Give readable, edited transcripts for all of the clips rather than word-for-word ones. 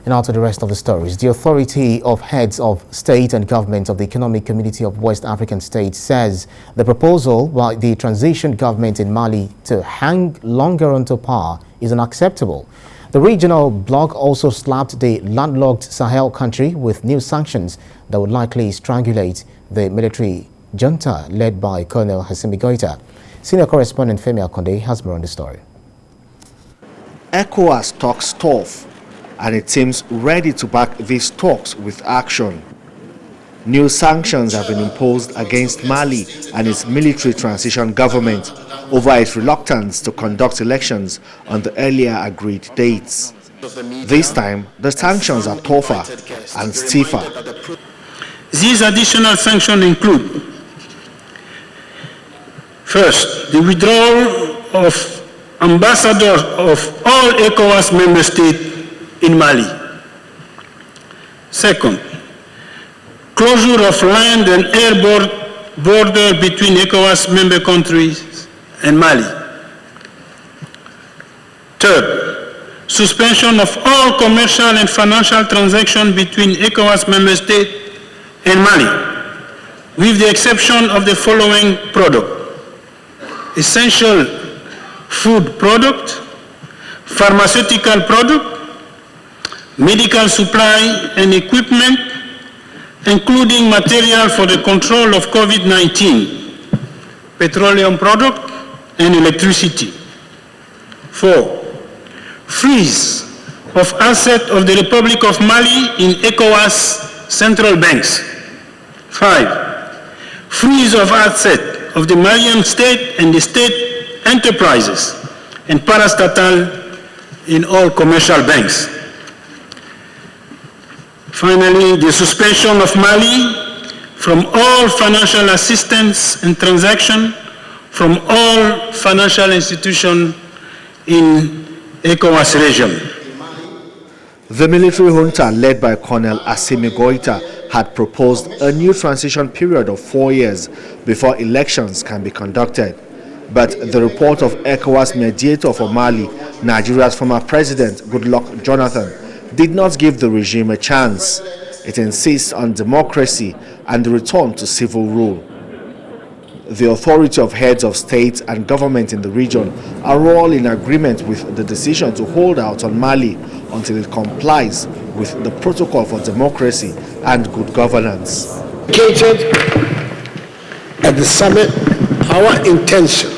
And now to the rest of the stories. The Authority of Heads of State and Government of the Economic Community of West African States says the proposal by the transition government in Mali to hang longer onto power is unacceptable. The regional bloc also slapped the landlocked Sahel country with new sanctions that would likely strangulate the military junta led by Colonel Assimi Goïta. Senior Correspondent Femi Akande has more on the story. ECOWAS talks tough, and it seems ready to back these talks with action. New sanctions have been imposed against Mali and its military transition government over its reluctance to conduct elections on the earlier agreed dates. This time, the sanctions are tougher and stiffer. These additional sanctions include: first, the withdrawal of ambassadors of all ECOWAS member states in Mali. Second, closure of land and air border between ECOWAS member countries and Mali. Third, suspension of all commercial and financial transactions between ECOWAS member states and Mali, with the exception of the following product: essential food product, pharmaceutical product, medical supply and equipment, including material for the control of COVID-19, petroleum product, and electricity. 4. Freeze of assets of the Republic of Mali in ECOWAS central banks. 5. Freeze of assets of the Malian state and the state enterprises and parastatal in all commercial banks. Finally, the suspension of Mali from all financial assistance and transaction from all financial institutions in ECOWAS region. The military junta led by Colonel Assimi Goïta had proposed a new transition period of 4 years before elections can be conducted. But the report of ECOWAS mediator for Mali, Nigeria's former president, Goodluck Jonathan, did not give the regime a chance. It insists on democracy and the return to civil rule. The Authority of Heads of State and Government in the region are all in agreement with the decision to hold out on Mali until it complies with the protocol for democracy and good governance. Indicated at the summit our intention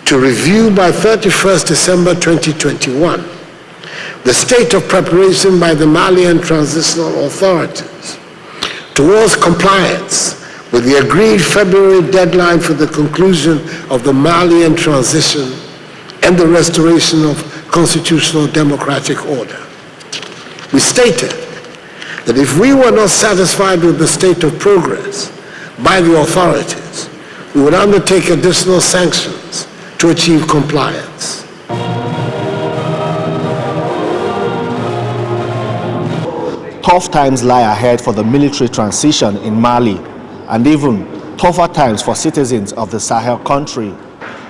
to review by 31st December 2021 the state of preparation by the Malian transitional authorities towards compliance with the agreed February deadline for the conclusion of the Malian transition and the restoration of constitutional democratic order. We stated that if we were not satisfied with the state of progress by the authorities, we would undertake additional sanctions to achieve compliance. Tough times lie ahead for the military transition in Mali, and even tougher times for citizens of the Sahel country.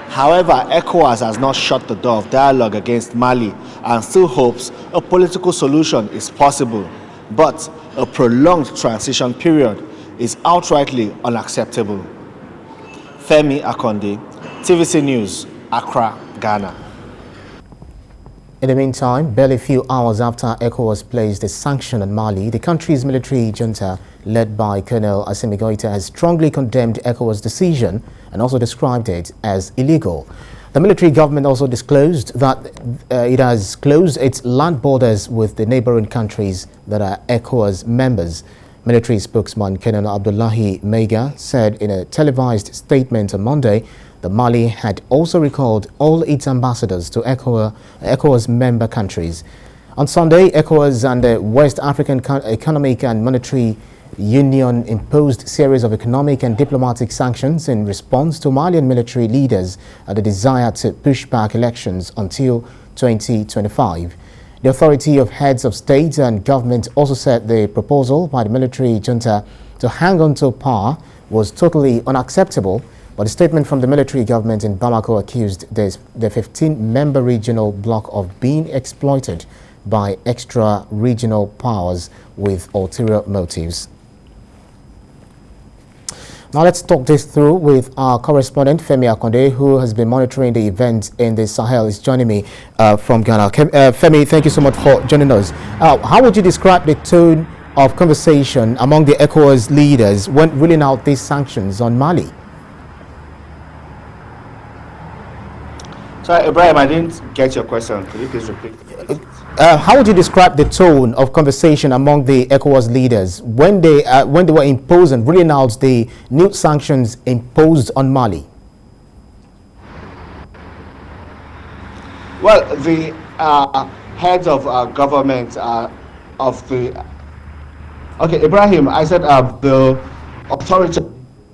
However, ECOWAS has not shut the door of dialogue against Mali and still hopes a political solution is possible. But a prolonged transition period is outrightly unacceptable. Femi Akande, TVC News, Accra, Ghana. In the meantime, barely a few hours after ECOWAS placed a sanction on Mali, the country's military junta, led by Colonel Assimi Goïta, has strongly condemned ECOWAS' decision and also described it as illegal. The military government also disclosed that it has closed its land borders with the neighboring countries that are ECOWAS members. Military spokesman Colonel Abdullahi Maiga said in a televised statement on Monday that Mali had also recalled all its ambassadors to ECOWAS member countries. On Sunday, ECOWAS and the West African Economic and Monetary Union imposed a series of economic and diplomatic sanctions in response to Malian military leaders and the desire to push back elections until 2025. The Authority of Heads of State and Government also said the proposal by the military junta to hang on to power was totally unacceptable, but a statement from the military government in Bamako accused the 15-member regional bloc of being exploited by extra-regional powers with ulterior motives. Now let's talk this through with our correspondent Femi Akande, who has been monitoring the events in the Sahel. Is joining me from Ghana. Femi, thank you so much for joining us. How would you describe the tone of conversation among the ECOWAS leaders when rolling out these sanctions on Mali? Sorry, Ibrahim, I didn't get your question. Could you please repeat? How would you describe the tone of conversation among the ECOWAS leaders when they were imposing, rolling out the new sanctions imposed on Mali? Well, the heads of government of the... Okay, Ibrahim, I said the authorities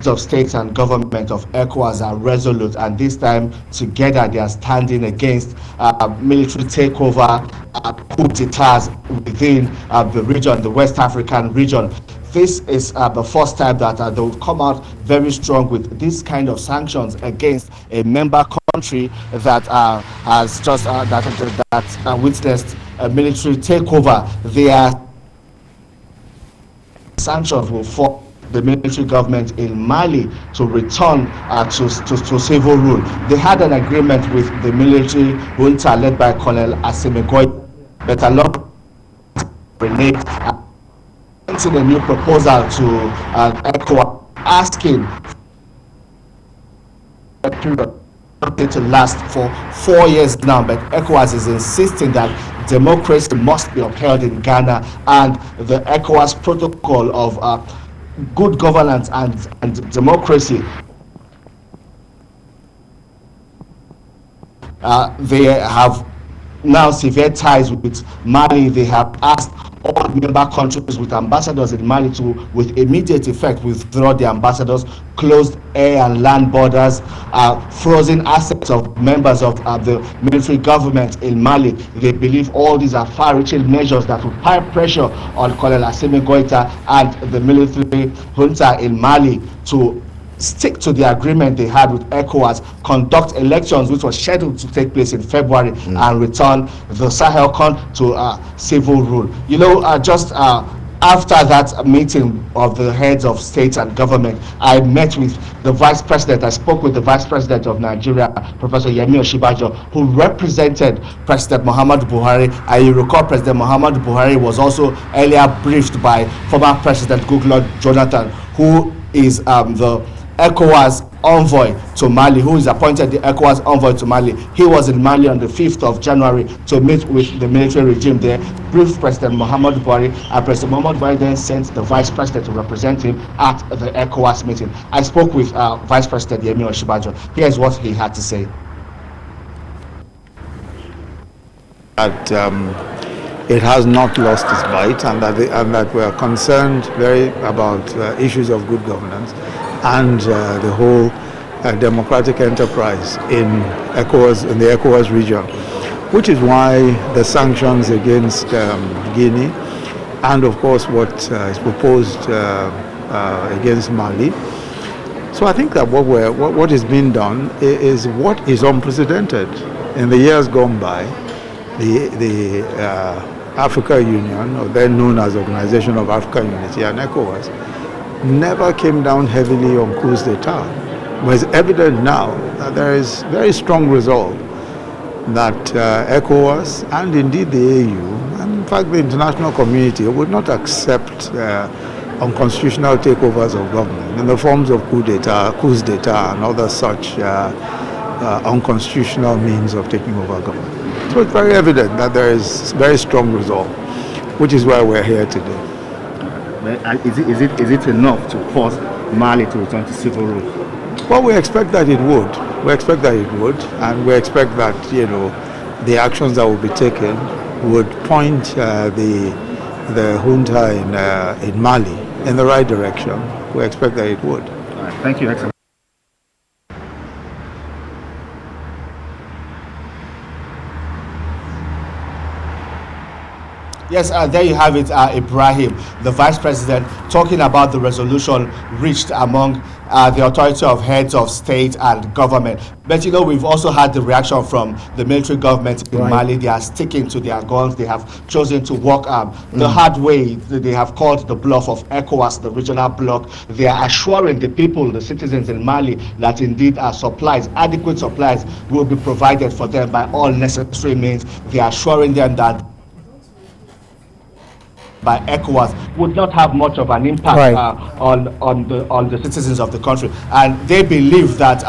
of states and government of ECOWAS are resolute, and this time together they are standing against military takeover, coup d'etats within the region, the West African region. This is the first time that they will come out very strong with this kind of sanctions against a member country that has just witnessed a military takeover. Their sanctions will force the military government in Mali to return to civil rule. They had an agreement with the military junta led by Colonel Assimi Goïta, but along reneged, a new proposal to ECOWAS asking a period to last for 4 years now, but ECOWAS is insisting that democracy must be upheld in Ghana, and the ECOWAS protocol of good governance and democracy. They have now severe ties with Mali. They have asked all member countries with ambassadors in Mali to, with immediate effect, withdraw the ambassadors, closed air and land borders, frozen assets of members of the military government in Mali. They believe all these are far-reaching measures that will put pressure on Colonel Assimi Goïta and the military junta in Mali to stick to the agreement they had with ECOWAS, conduct elections which was scheduled to take place in February, and return the Sahel to civil rule. You know, just after that meeting of the heads of states and government, I met with the vice president. I spoke with the vice president of Nigeria, Professor Yemi Osinbajo, who represented President Muhammadu Buhari. I recall President Muhammadu Buhari was also earlier briefed by former President Goodluck Jonathan, who is the ECOWAS envoy to Mali, who is appointed the ECOWAS envoy to Mali. He was in Mali on the 5th of January to meet with the military regime there, briefed President Muhammadu Buhari, and President Muhammadu Buhari then sent the vice president to represent him at the ECOWAS meeting. I spoke with Vice President Yemi Osinbajo. Here's what he had to say. It has not lost its bite, and that we are concerned very about issues of good governance and the whole democratic enterprise in ECOWAS, in the ECOWAS region, which is why the sanctions against Guinea, and of course what is proposed against Mali. So I think that what is being done is what is unprecedented. In the years gone by, the Africa Union, or then known as Organization of African Unity, and ECOWAS, never came down heavily on coups d'etat. But it's evident now that there is very strong resolve that ECOWAS and indeed the AU, and in fact the international community, would not accept unconstitutional takeovers of government in the forms of coups d'etat and other such unconstitutional means of taking over government. So it's very evident that there is very strong resolve, which is why we're here today. Is it enough to force Mali to return to civil rule? Well, we expect that it would. We expect that it would, and we expect that, you know, the actions that will be taken would point the junta in Mali in the right direction. We expect that it would. All right. Thank you, Excellent. Yes, there you have it, Ibrahim, the Vice President, talking about the resolution reached among the authority of heads of state and government. But you know, we've also had the reaction from the military government in Mali. They are sticking to their guns. They have chosen to walk the hard way. They have called the bluff of ECOWAS, the regional bloc. They are assuring the people, the citizens in Mali, that indeed supplies, adequate supplies, will be provided for them by all necessary means. They are assuring them that by ECOWAS would not have much of an impact on the citizens of the country, and they believe that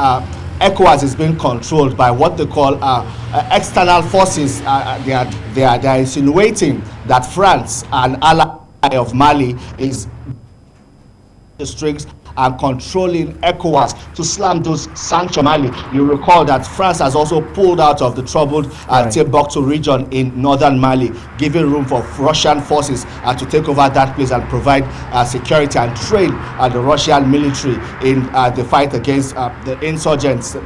ECOWAS is being controlled by what they call external forces. They are insinuating that France, an ally of Mali, is the strings and controlling ECOWAS to slam those sanctions on Mali. You recall that France has also pulled out of the troubled Timbuktu region in northern Mali, giving room for Russian forces to take over that place and provide security and train the Russian military in the fight against the insurgents in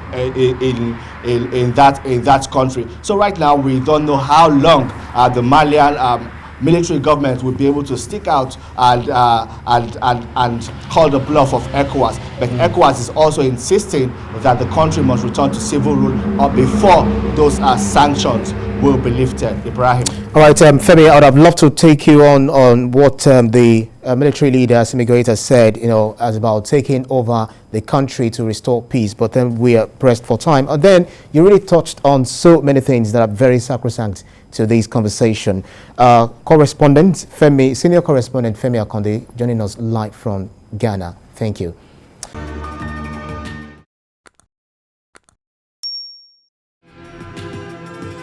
that country. So right now we don't know how long the Malian military government will be able to stick out and call the bluff of ECOWAS. But ECOWAS is also insisting that the country must return to civil rule or before those sanctions will be lifted. Ibrahim. All right, Femi, I would have loved to take you on what the military leader Assimi Goïta said, you know, as about taking over the country to restore peace, but then we are pressed for time. And then you really touched on so many things that are very sacrosanct to this conversation. Correspondent Femi, senior correspondent Femi Akande, joining us live from Ghana. Thank you.